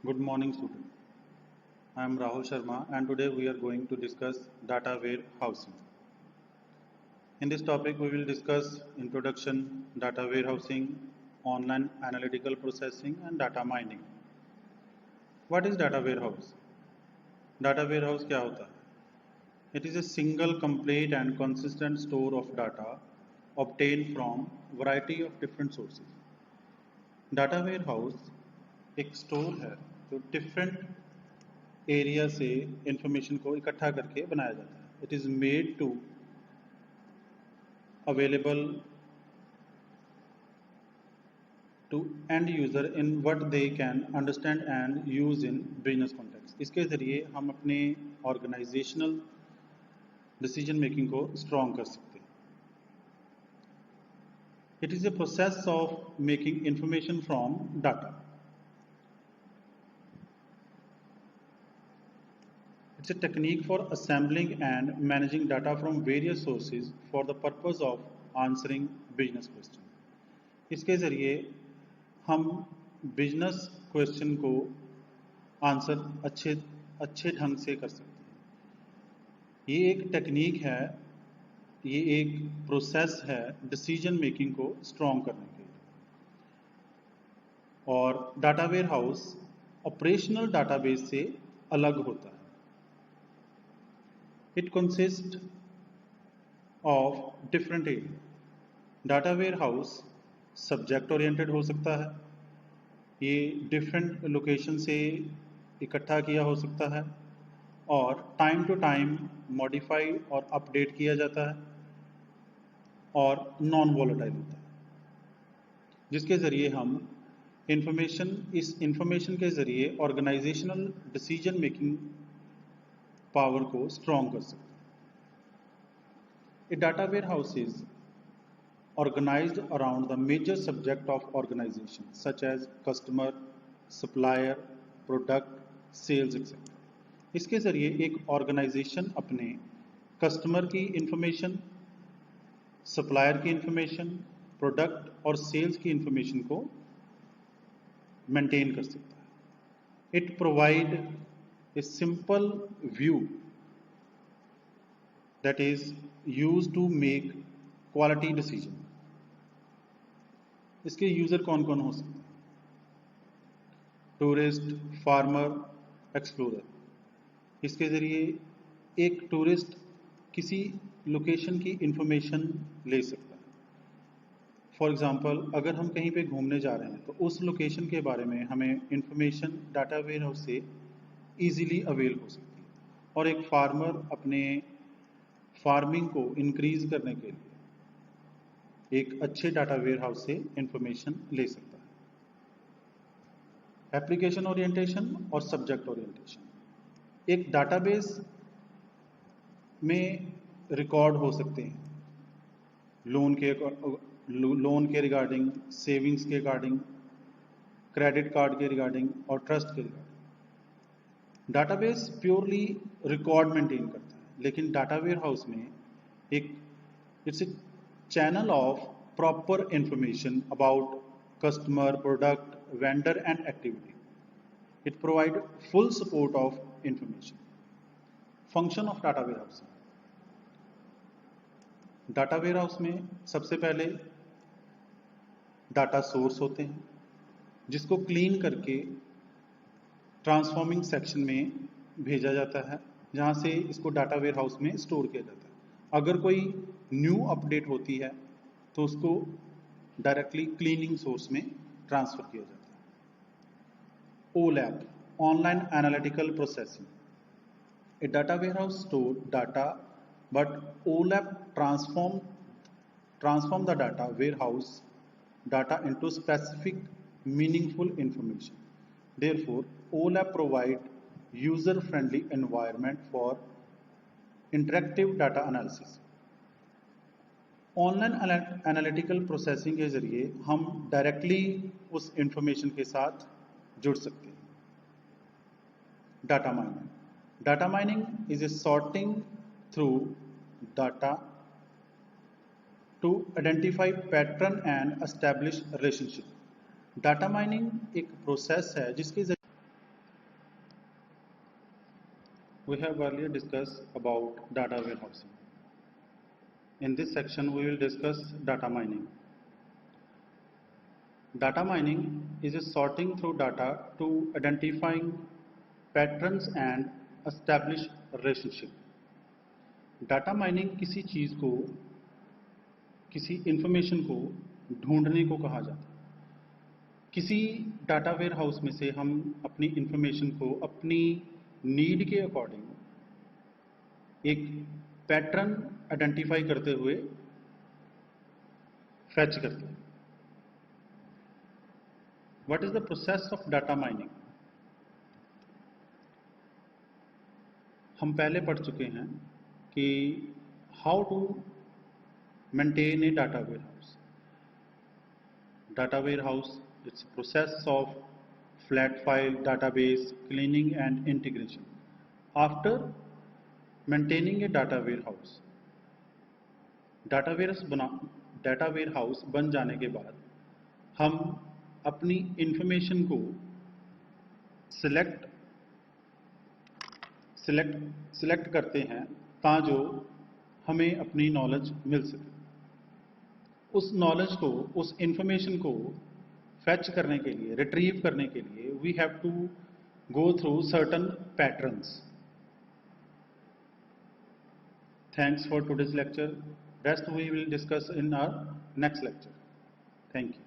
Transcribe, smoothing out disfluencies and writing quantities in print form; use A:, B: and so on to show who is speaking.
A: Good morning, student. I am Rahul Sharma, and today we are going to discuss data warehousing. In this topic, we will discuss introduction, data warehousing, online analytical processing, and data mining. What is data warehouse? Data warehouse क्या होता है? It is a single, complete, and consistent store of data obtained from variety of different sources. Data warehouse एक store है जो different area से information को इकट्ठा करके बनाया जाता है. It is made to available to end user in what they can understand and use in business context. इसके ज़रिए हम अपने ऑर्गेनाइजेशनल डिसीजन मेकिंग को स्ट्रॉन्ग कर सकते हैं. It is a process of making information from data. It's a technique for assembling and managing data from various sources for the purpose of answering business question. इसके ज़रिए हम business question को answer अच्छे ढंग से कर सकते हैं. ये एक टेक्निक है, ये एक प्रोसेस है डिसीजन मेकिंग को स्ट्रॉन्ग करने के लिए. और data warehouse operational database से अलग होता है. It consists of different areas. Data warehouse subject oriented हो सकता है. ये डिफरेंट लोकेशन से इकट्ठा किया हो सकता है और टाइम टू टाइम मॉडिफाई और अपडेट किया जाता है और नॉन वॉलेटाइल होता है, जिसके ज़रिए हम इस इंफॉर्मेशन के ज़रिए ऑर्गेनाइजेशनल डिसीजन मेकिंग पावर को स्ट्रॉन्ग कर सकते हैं. A data warehouse is organized around the major subject of organization such as customer, supplier, product, sales etc. इसके ज़रिए एक ऑर्गेनाइजेशन अपने कस्टमर की इंफॉर्मेशन, सप्लायर की इंफॉर्मेशन, प्रोडक्ट और सेल्स की इंफॉर्मेशन को मेंटेन कर सकता है. It provide a simple view that is used to make quality decision. इसके यूज़र कौन कौन हो सकते हैं? Tourist, farmer, explorer. इसके ज़रिए एक टूरिस्ट किसी लोकेशन की इंफॉर्मेशन ले सकता है. फॉर एग्ज़ाम्पल, अगर हम कहीं पे घूमने जा रहे हैं तो उस लोकेशन के बारे में हमें इंफॉर्मेशन डाटा वेयर हाउस से ईजीली अवेल हो सकती है. और एक फार्मर अपने फार्मिंग को इंक्रीज करने के लिए एक अच्छे डाटा वेयर हाउस से इंफॉर्मेशन ले सकता है. एप्लीकेशन ओरिएंटेशन और सब्जेक्ट ओरिएंटेशन. एक डाटाबेस में रिकॉर्ड हो सकते हैं लोन के रिगार्डिंग, सेविंग्स के रिगार्डिंग, क्रेडिट कार्ड के रिगार्डिंग और ट्रस्ट के regarding. Database purely record maintain करता है, लेकिन डाटा वेयर हाउस में it's a channel of proper information about customer, product, vendor and activity. It provide full support of information. Function of data warehouse. Data warehouse में सबसे पहले data source होते हैं जिसको clean करके transforming section में भेजा जाता है, जहाँ से इसको डाटा वेयर हाउस में स्टोर किया जाता है. अगर कोई न्यू अपडेट होती है तो उसको डायरेक्टली क्लीनिंग सोर्स में ट्रांसफ़र किया जाता है. OLAP, online analytical processing. A data warehouse store data but OLAP transform the data warehouse data into specific meaningful information. Therefore, OLAP provide user-friendly environment for interactive data analysis. Online analytical processing के ज़रिए हम directly उस information के साथ जुड़ सकते हैं. Data mining. Data mining is a sorting through data to identify pattern and establish relationship. Data mining एक प्रोसेस है जिसके We have earlier discussed about data warehousing. In this section, we will discuss data mining. Data mining is a sorting through data to identifying patterns and establish relationship. Data mining किसी चीज़ को, किसी information को ढूंढने को कहा जाता है। किसी डाटा वेयर हाउस में से हम अपनी इंफॉर्मेशन को अपनी नीड के अकॉर्डिंग एक पैटर्न आइडेंटिफाई करते हुए फैच करते हैं। What is the process of data mining? हम पहले पढ़ चुके हैं कि how to maintain a data warehouse. Data warehouse, it's a process of flat file database cleaning and integration. After maintaining a data warehouse, data warehouse बन जाने के बाद हम अपनी इंफॉर्मेशन को सिलेक्ट करते हैं ताकि हमें अपनी नॉलेज मिल सके। उस नॉलेज को, उस इंफॉर्मेशन को फैच करने के लिए, रिट्रीव करने के लिए we have to go through certain patterns. Thanks for today's lecture. Rest we will discuss in our next lecture. Thank you.